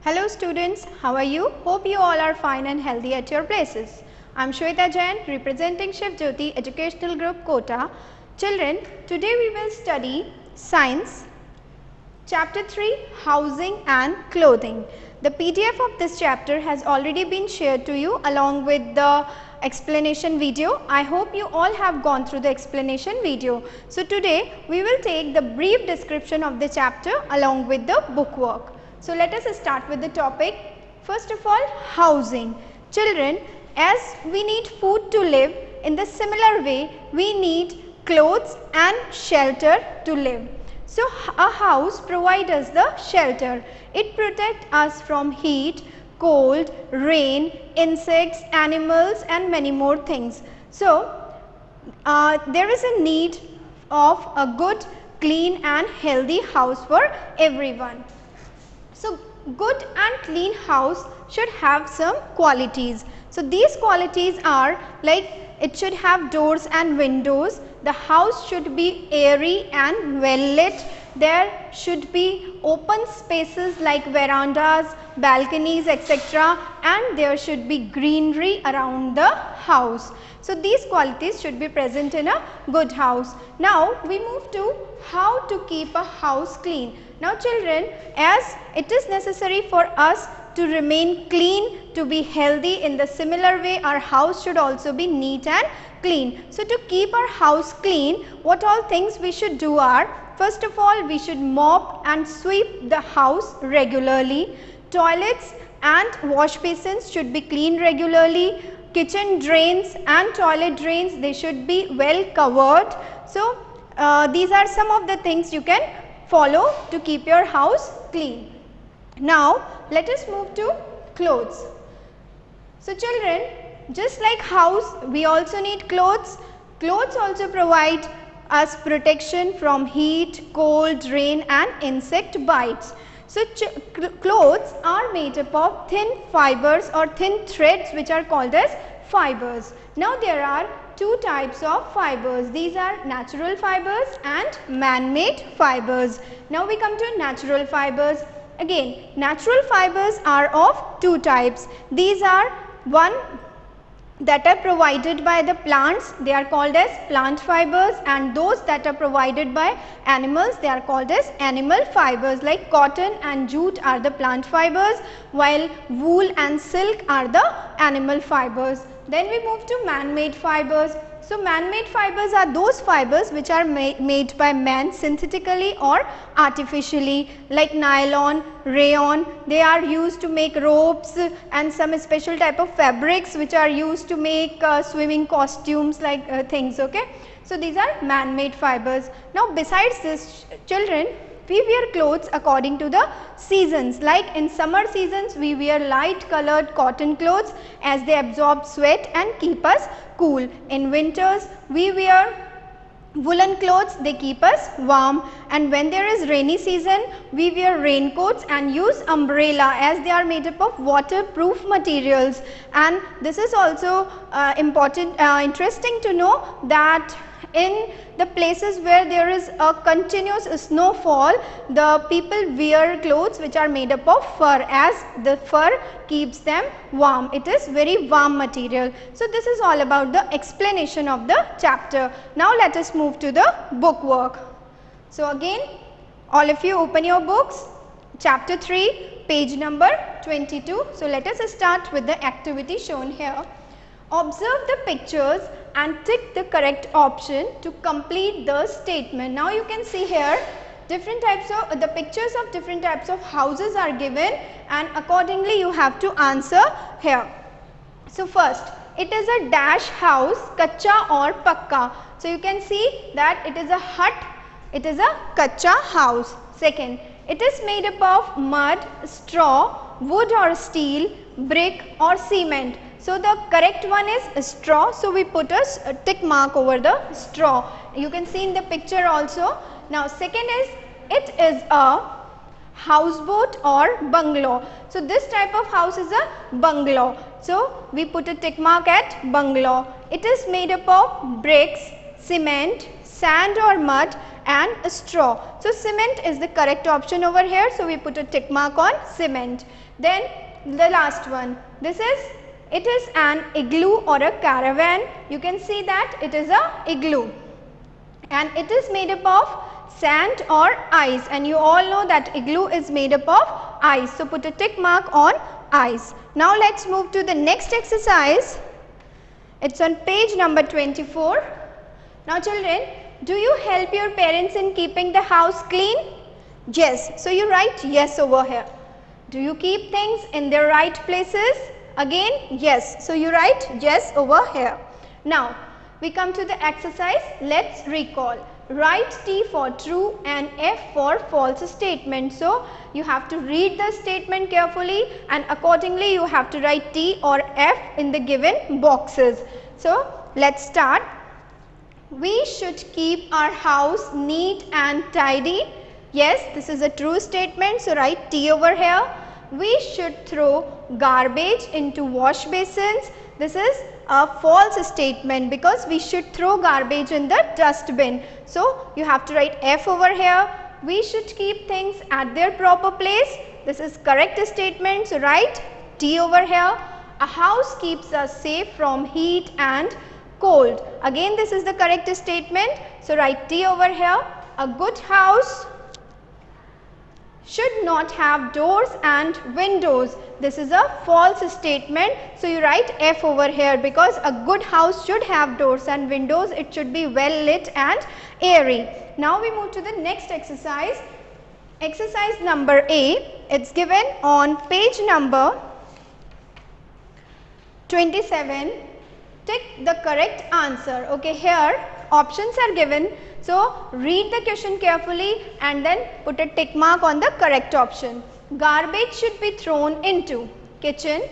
Hello students, how are you? Hope you all are fine and healthy at your places. I am Shweta Jain representing Shiv Jyoti Educational Group Kota. Children, today we will study Science, Chapter 3 Housing and Clothing. The PDF of this chapter has already been shared to you along with the explanation video. I hope you all have gone through the explanation video. So today we will take the brief description of the chapter along with the bookwork. So let us start with the topic. First of all, housing. Children, as we need food to live, in the similar way we need clothes and shelter to live. So a house provides us the shelter. It protects us from heat, cold, rain, insects, animals and many more things. So there is a need of a good, clean and healthy house for everyone. So good and clean house should have some qualities. So these qualities are like it should have doors and windows, the house should be airy and well lit, there should be open spaces like verandas, balconies etc. and there should be greenery around the house. So these qualities should be present in a good house. Now we move to how to keep a house clean. Now children, as it is necessary for us to remain clean, to be healthy, in the similar way our house should also be neat and clean. So to keep our house clean, what all things we should do are, first of all we should mop and sweep the house regularly. Toilets and wash basins should be cleaned regularly. Kitchen drains and toilet drains, they should be well covered. So these are some of the things you can follow to keep your house clean. Now let us move to clothes. So children, just like house, we also need clothes. Clothes also provide us protection from heat, cold, rain and insect bites. So clothes are made up of thin fibers or thin threads which are called as fibers. Now there are two types of fibers. These are natural fibers and man-made fibers. Now we come to natural fibers. Again, natural fibers are of two types. These are one that are provided by the plants, they are called as plant fibers, and those that are provided by animals, they are called as animal fibers. Like cotton and jute are the plant fibers, while wool and silk are the animal fibers. Then we move to man-made fibers. So man-made fibers are those fibers which are made by man synthetically or artificially, like nylon, rayon. They are used to make ropes and some special type of fabrics which are used to make swimming costumes like things. Okay. So these are man-made fibers. Now besides this, children, we wear clothes according to the seasons. Like in summer seasons we wear light colored cotton clothes as they absorb sweat and keep us cool. In winters we wear woolen clothes, they keep us warm, and when there is rainy season we wear raincoats and use umbrella as they are made up of waterproof materials. And this is also interesting to know that in the places where there is a continuous snowfall, the people wear clothes which are made up of fur, as the fur keeps them warm. It is very warm material. So this is all about the explanation of the chapter. Now let us move to the bookwork. So again, all of you open your books, chapter 3, page number 22. So let us start with the activity shown here. Observe the pictures and tick the correct option to complete the statement. Now you can see here different types of the pictures of different types of houses are given, and accordingly you have to answer here. So first, it is a dash house, kacha or pakka. So you can see that it is a hut, it is a kacha house. Second, it is made up of mud, straw, wood or steel, brick or cement. So the correct one is straw, so we put a tick mark over the straw. You can see in the picture also. Now second is, it is a houseboat or bungalow. So this type of house is a bungalow. So we put a tick mark at bungalow. It is made up of bricks, cement, sand or mud and a straw. So cement is the correct option over here. So we put a tick mark on cement. Then the last one, it is an igloo or a caravan. You can see that it is a igloo and it is made up of sand or ice, and you all know that igloo is made up of ice. So put a tick mark on ice. Now let's move to the next exercise. It's on page number 24. Now children, do you help your parents in keeping the house clean? Yes. So you write yes over here. Do you keep things in their right places? Again yes. So you write yes over here. Now we come to the exercise. Let's recall. Write T for true and F for false statement. So you have to read the statement carefully and accordingly you have to write T or F in the given boxes. So let's start. We should keep our house neat and tidy. Yes, this is a true statement. So write T over here. We should throw garbage into wash basins. This is a false statement because we should throw garbage in the dustbin. So you have to write F over here. We should keep things at their proper place. This is correct statement. So write T over here. A house keeps us safe from heat and cold. Again this is the correct statement. So write T over here. A good house should not have doors and windows. This is a false statement. So you write F over here because a good house should have doors and windows. It should be well lit and airy. Now we move to the next exercise. Exercise number A. It's given on page number 27. Tick the correct answer. Okay, here options are given. So read the question carefully and then put a tick mark on the correct option. Garbage should be thrown into kitchen,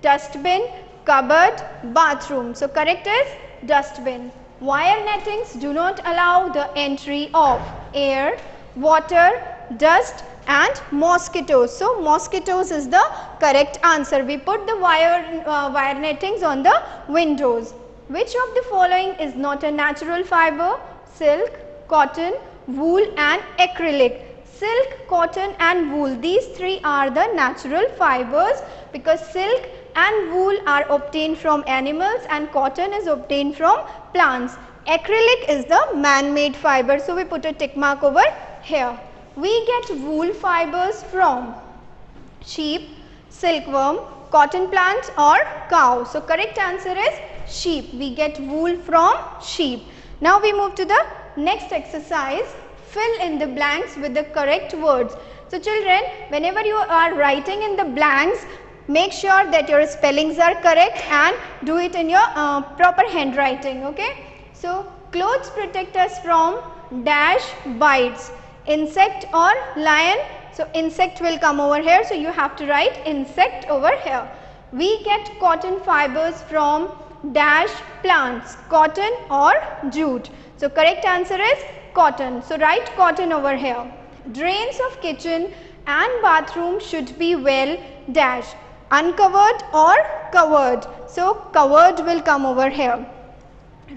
dustbin, cupboard, bathroom. So correct is dustbin. Wire nettings do not allow the entry of air, water, dust and mosquitoes. So mosquitoes is the correct answer. We put the wire nettings on the windows. Which of the following is not a natural fiber? Silk, cotton, wool and acrylic. Silk, cotton and wool, these three are the natural fibers because silk and wool are obtained from animals and cotton is obtained from plants. Acrylic is the man-made fiber. So we put a tick mark over here. We get wool fibers from sheep, silkworm, cotton plant or cow. So correct answer is sheep. We get wool from sheep. Now we move to the next exercise. Fill in the blanks with the correct words. So children, whenever you are writing in the blanks, make sure that your spellings are correct and do it in your proper handwriting. Okay. So clothes protect us from dash bites. Insect or lion. So insect will come over here. So you have to write insect over here. We get cotton fibers from dash plants, cotton or jute. So correct answer is cotton. So write cotton over here. Drains of kitchen and bathroom should be well dash, uncovered or covered. So covered will come over here.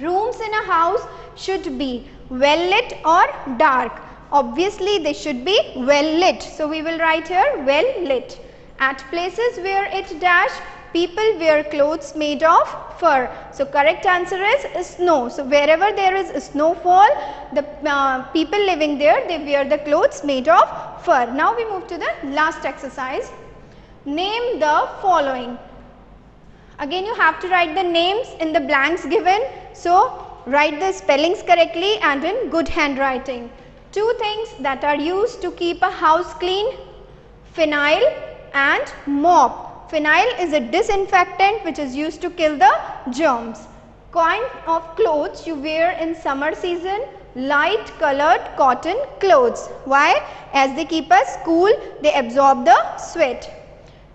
Rooms in a house should be well lit or dark. Obviously they should be well lit. So we will write here well lit. At places where it dash, people wear clothes made of fur. So correct answer is snow. So wherever there is snowfall, the people living there, they wear the clothes made of fur. Now we move to the last exercise. Name the following. Again you have to write the names in the blanks given. So write the spellings correctly and in good handwriting. Two things that are used to keep a house clean: phenyl and mop. Phenyl is a disinfectant which is used to kill the germs. Kind of clothes you wear in summer season: light colored cotton clothes. Why? As they keep us cool, they absorb the sweat.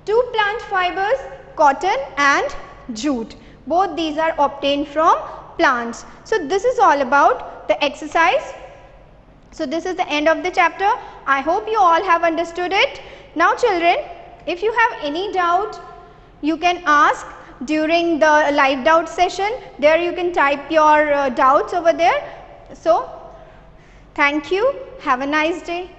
Two plant fibers: cotton and jute. Both these are obtained from plants. So this is all about the exercise. So this is the end of the chapter. I hope you all have understood it. Now children, if you have any doubt, you can ask during the live doubt session. There you can type your doubts over there. So Thank you. Have a nice day.